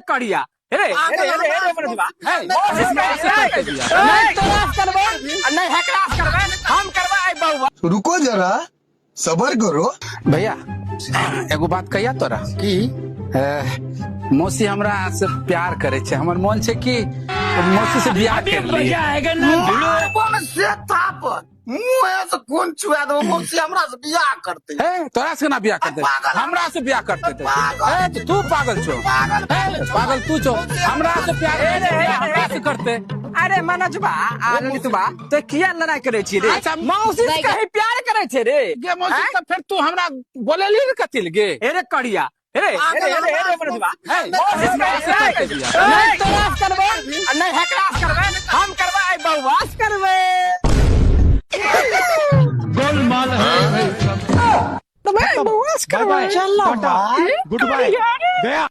कड़िया अरे अरे अरे अरे मनोजवा नहीं हकलास करबे हम करबे आई बउवा रुको जरा सबर करो। भैया एगो बात कहिया तोरा की मौसी हमरा से प्यार करे छे, हमर मन छे कि मौसी से बियाह कर ली। से थाप मुंह से कौन छुआ दो मौसी हमरा से बियाह करते है तोरा से ना बियाह करते, हमरा से बियाह करते थे। है तो तू पागल छो, है पागल तू छो, हमरा से प्यार हमरा से करते। अरे मनोजवा ललितवा तो किया लड़ाई करे छी रे? अच्छा, मौसी से कहीं प्यार करे छे रे? गे मौसी तो फिर तू हमरा बोलेली रे कतिल गे? अरे कड़िया अरे अरे अरे अरे मनोजवा मौसी से करते बियाह। नहीं तलाश करबे नहीं हकलास करबे हम करबे आई बउवास करबे। गोलमाल है तो मैं बउवास करबे। चल गुड बाय गया।